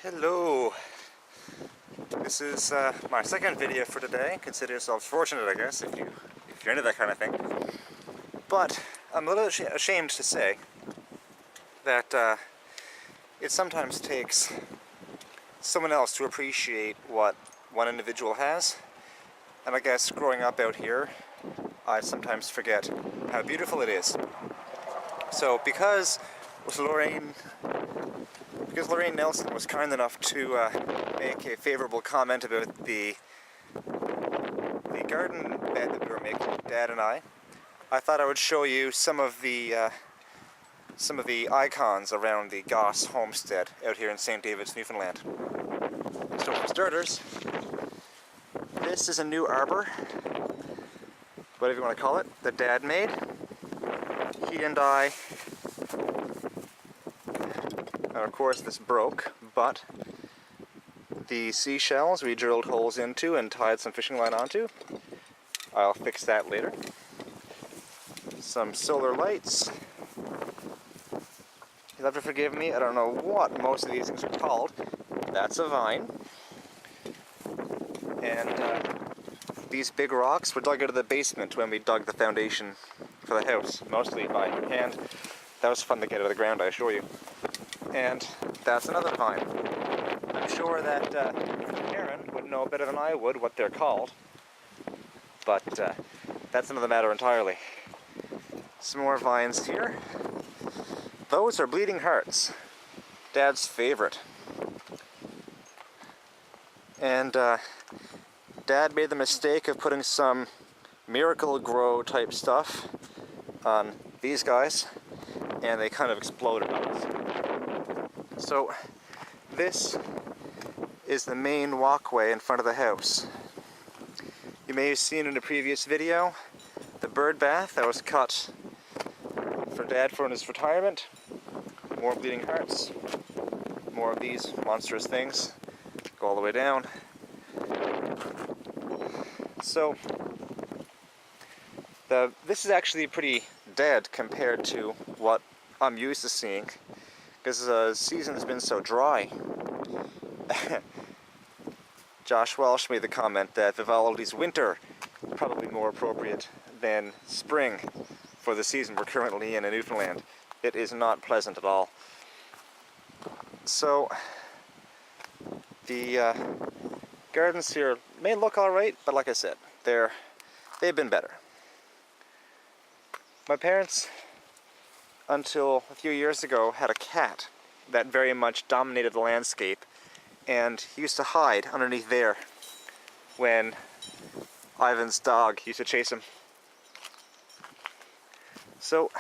Hello! This is my second video for today. Consider yourselves fortunate, I guess, if you're into that kind of thing. But I'm a little ashamed to say that it sometimes takes someone else to appreciate what one individual has. And I guess growing up out here, I sometimes forget how beautiful it is. So because Lorraine Nelson was kind enough to make a favorable comment about the garden bed that we were making, Dad and I thought I would show you some of the icons around the Gosse homestead out here in St. David's, Newfoundland. So for starters, this is a new arbor, whatever you want to call it, that Dad made. He and I, and of course this broke, but the seashells we drilled holes into and tied some fishing line onto. I'll fix that later. Some solar lights. You'll have to forgive me, I don't know what most of these things are called. That's a vine. And these big rocks were dug out of the basement when we dug the foundation for the house, mostly by hand. That was fun to get out of the ground, I assure you. And that's another vine. I'm sure that Karen would know better than I would what they're called, but that's another matter entirely. Some more vines here. Those are bleeding hearts, Dad's favorite. And Dad made the mistake of putting some Miracle Grow type stuff on these guys, and they kind of exploded on us. So this is the main walkway in front of the house. You may have seen in a previous video the bird bath that was cut for Dad for his retirement. More bleeding hearts, more of these monstrous things, go all the way down. So this is actually pretty dead compared to what I'm used to seeing, because the season's been so dry. Josh Welsh made the comment that Vivaldi's winter is probably more appropriate than spring for the season we're currently in Newfoundland. It is not pleasant at all. So the gardens here may look alright, but like I said, they've been better. My parents, until a few years ago, had a cat that very much dominated the landscape, and he used to hide underneath there when Ivan's dog used to chase him. So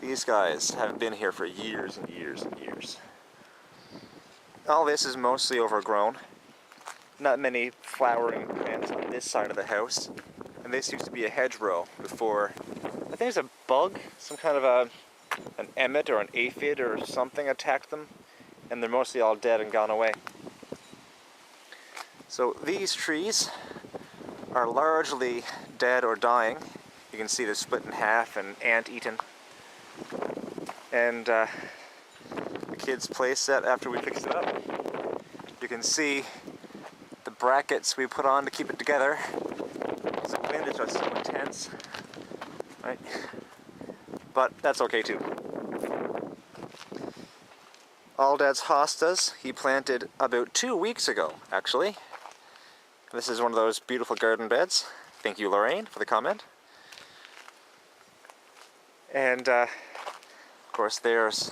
these guys have been here for years and years and years. All this is mostly overgrown. Not many flowering plants on this side of the house. And this used to be a hedgerow before, I think there's a bug, some kind of an emmet or an aphid or something attacked them, and they're mostly all dead and gone away. So these trees are largely dead or dying. You can see they're split in half and ant-eaten. And the kids' play set after we fixed it up. You can see the brackets we put on to keep it together. The wind is just so intense, right? But that's okay too. All Dad's hostas he planted about 2 weeks ago, actually. This is one of those beautiful garden beds. Thank you, Lorraine, for the comment. And of course there's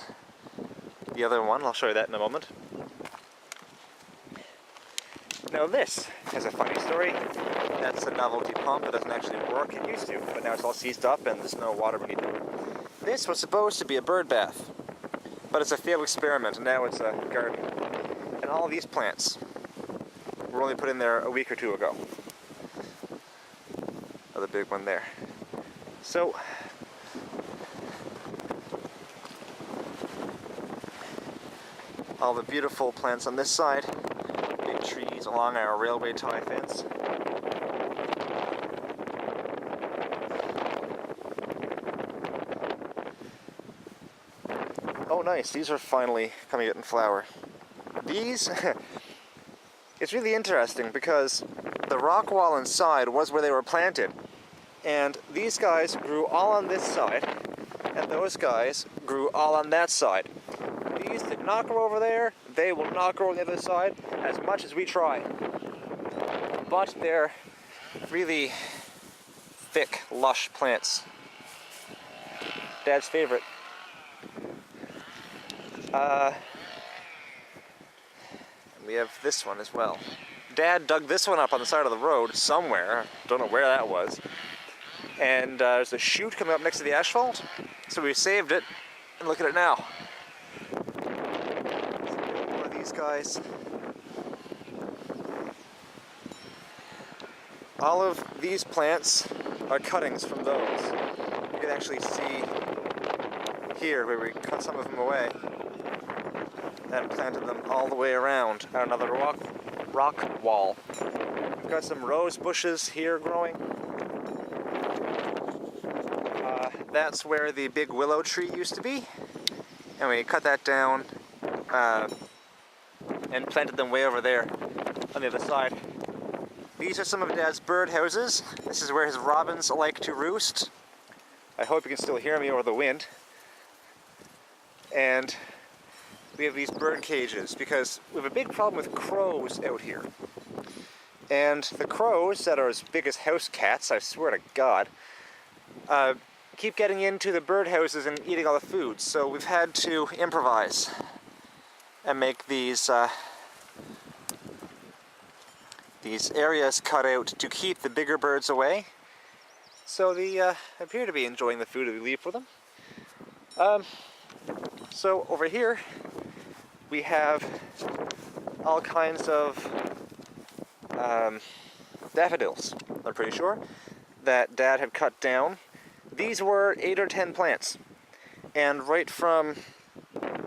the other one. I'll show you that in a moment. Now this has a funny story. That's a novelty pump that doesn't actually work. It used to, but now it's all seized up and there's no water beneath it. This was supposed to be a bird bath, but it's a failed experiment, and now it's a garden. And all these plants were only put in there a week or two ago. Another big one there. So all the beautiful plants on this side. Big trees along our railway tie fence. Oh nice, these are finally coming out in flower. These, it's really interesting because the rock wall inside was where they were planted. And these guys grew all on this side, and those guys grew all on that side. These did not grow over there, they will not grow on the other side as much as we try. But they're really thick, lush plants. Dad's favorite. We have this one as well. Dad dug this one up on the side of the road somewhere, don't know where that was. And there's a chute coming up next to the asphalt, so we saved it, and look at it now. One of these guys. All of these plants are cuttings from those. You can actually see here where we cut some of them away and planted them all the way around another rock wall. We've got some rose bushes here growing. That's where the big willow tree used to be, and we cut that down and planted them way over there on the other side. These are some of Dad's bird houses. This is where his robins like to roost. I hope you can still hear me over the wind. And we have these bird cages because we have a big problem with crows out here. And the crows that are as big as house cats, I swear to God, keep getting into the birdhouses and eating all the food, so we've had to improvise and make these areas cut out to keep the bigger birds away. So they appear to be enjoying the food that we leave for them. So over here we have all kinds of daffodils, I'm pretty sure, that Dad had cut down. These were 8 or 10 plants, and right from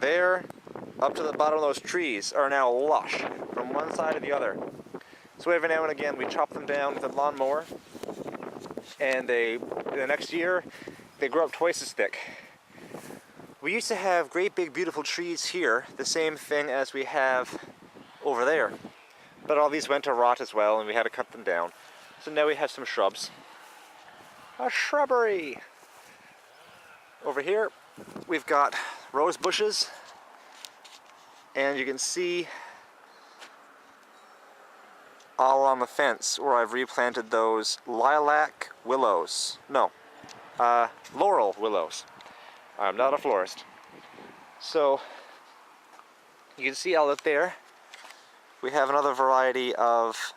there up to the bottom of those trees are now lush from one side to the other. So every now and again we chop them down with a lawnmower, and the next year they grow up twice as thick. We used to have great big beautiful trees here, the same thing as we have over there, but all these went to rot as well and we had to cut them down. So now we have some shrubs. A shrubbery! Over here we've got rose bushes, and you can see all on the fence where I've replanted those lilac willows. No, laurel willows. I'm not a florist. So you can see all that there. We have another variety of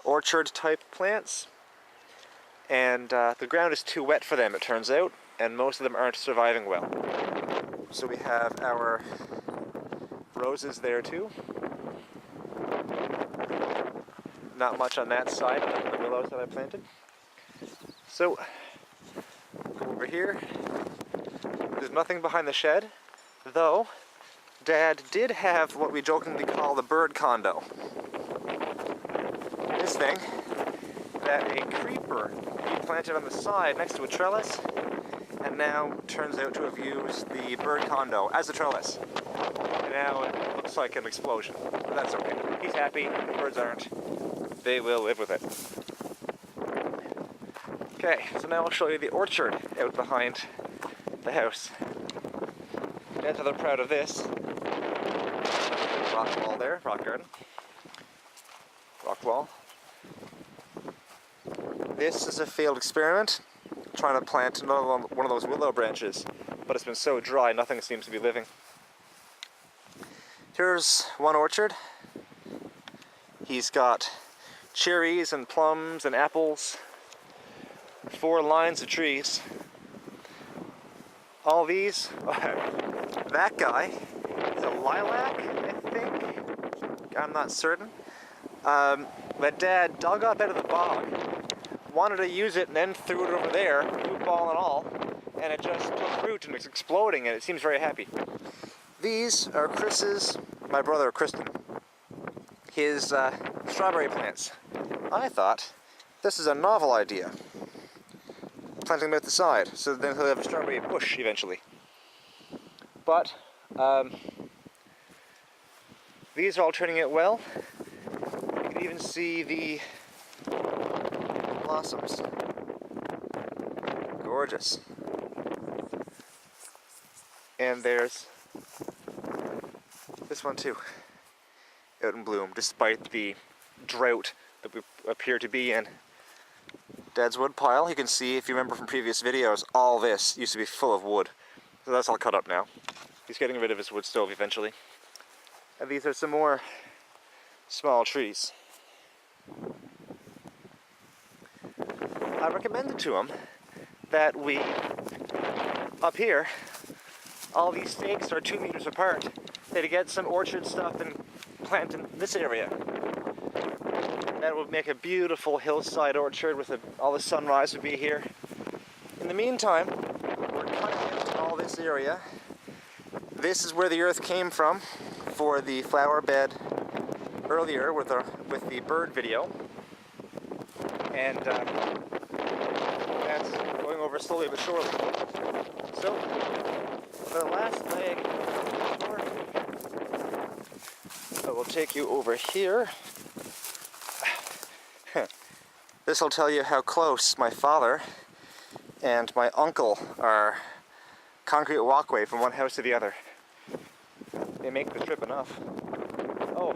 orchard type plants, and the ground is too wet for them, it turns out, and most of them aren't surviving well. So we have our roses there too. Not much on that side of the willows that I planted. So go over here. There's nothing behind the shed, though Dad did have what we jokingly call the bird condo. This thing that a creeper he planted on the side next to a trellis, and now turns out to have used the bird condo as a trellis. And now it looks like an explosion, but that's okay. He's happy, the birds aren't. They will live with it. Okay, so now I'll show you the orchard out behind the house. Dad's rather proud of this. Rock wall there, rock garden. Rock wall. This is a failed experiment, trying to plant another one of those willow branches, but it's been so dry nothing seems to be living. Here's one orchard. He's got cherries and plums and apples, 4 lines of trees. All these, that guy is a lilac, I think. I'm not certain. But Dad dug up out of the bog, wanted to use it, and then threw it over there, root ball and all, and it just took root and it's exploding, and it seems very happy. These are my brother Kristen, his strawberry plants. I thought this is a novel idea. Planting them at the side, so then he'll have a strawberry bush eventually. But these are all turning out well. You can even see the blossoms. Gorgeous. And there's this one too, out in bloom, despite the drought that we appear to be in. Dad's wood pile, you can see, if you remember from previous videos, all this used to be full of wood. So that's all cut up now. He's getting rid of his wood stove eventually. And these are some more small trees. I recommended to him that we, up here, all these stakes are 2 meters apart. To get some orchard stuff and plant in this area. That would make a beautiful hillside orchard with all the sunrise would be here. In the meantime, we're cutting into all this area. This is where the earth came from for the flower bed earlier with the bird video. And that's going over slowly but surely. So, for the last leg, I will take you over here. This will tell you how close my father and my uncle are. Concrete walkway from one house to the other. They make the trip enough. Oh,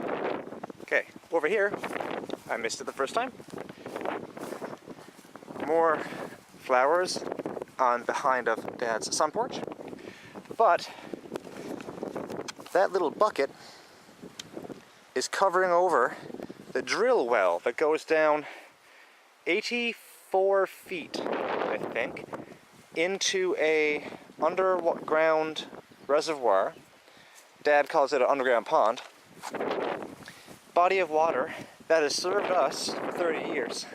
okay. Over here, I missed it the first time. More flowers on behind of Dad's sun porch. But that little bucket is covering over the drill well that goes down 84 feet, I think, into a underground reservoir. Dad calls it an underground pond. Body of water that has served us for 30 years.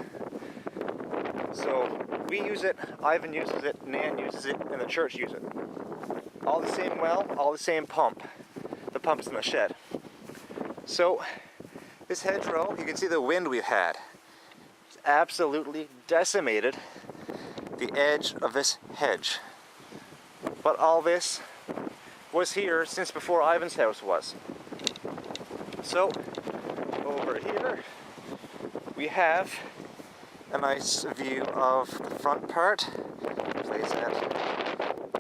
So we use it, Ivan uses it, Nan uses it, and the church uses it. All the same well, all the same pump. The pump's in the shed. So this hedgerow, you can see the wind we've had. It's absolutely decimated the edge of this hedge. But all this was here since before Ivan's house was. So over here we have a nice view of the front part. Place that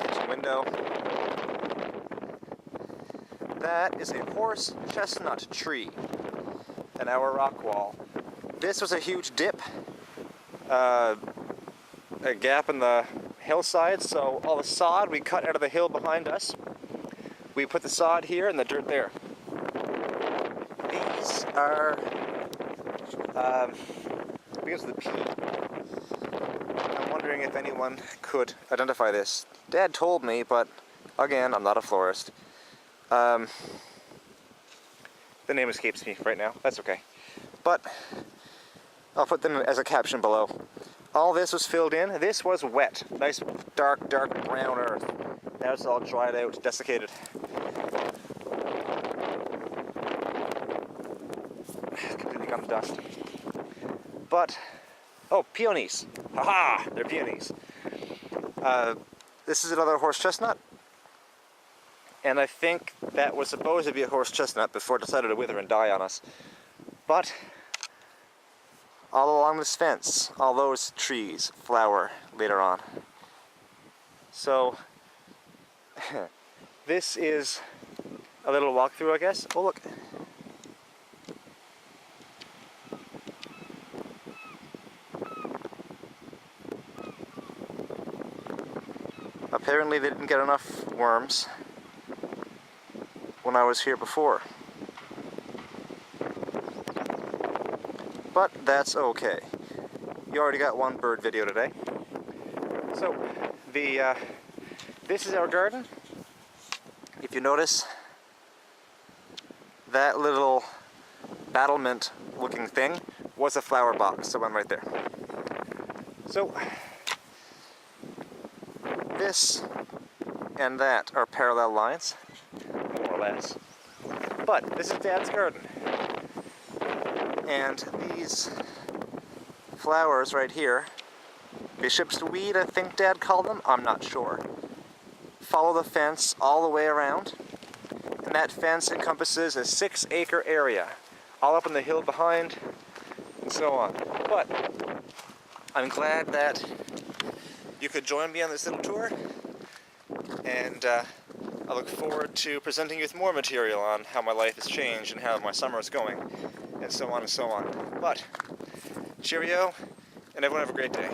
kitchen window. That is a horse chestnut tree in our rock wall. This was a huge dip, a gap in the hillside, so all the sod we cut out of the hill behind us, we put the sod here and the dirt there. These are because of the pea. I'm wondering if anyone could identify this. Dad told me, but again, I'm not a florist. The name escapes me right now. That's okay. But I'll put them as a caption below. All this was filled in. This was wet. Nice dark brown earth. Now it's all dried out, desiccated. Completely gone to dust. But, oh, peonies. Haha, they're peonies. This is another horse chestnut. And I think that was supposed to be a horse chestnut before it decided to wither and die on us. But all along this fence, all those trees flower later on. So this is a little walkthrough, I guess. Oh, look. Apparently they didn't get enough worms when I was here before. But that's okay. You already got one bird video today. So this is our garden. If you notice, that little battlement looking thing was a flower box, so one right there. So this and that are parallel lines. or less. But this is Dad's garden. And these flowers right here, bishop's weed, I think Dad called them, I'm not sure. Follow the fence all the way around, and that fence encompasses a 6-acre area, all up on the hill behind, and so on. But I'm glad that you could join me on this little tour, and I look forward to presenting you with more material on how my life has changed and how my summer is going, and so on and so on. But, cheerio, and everyone have a great day.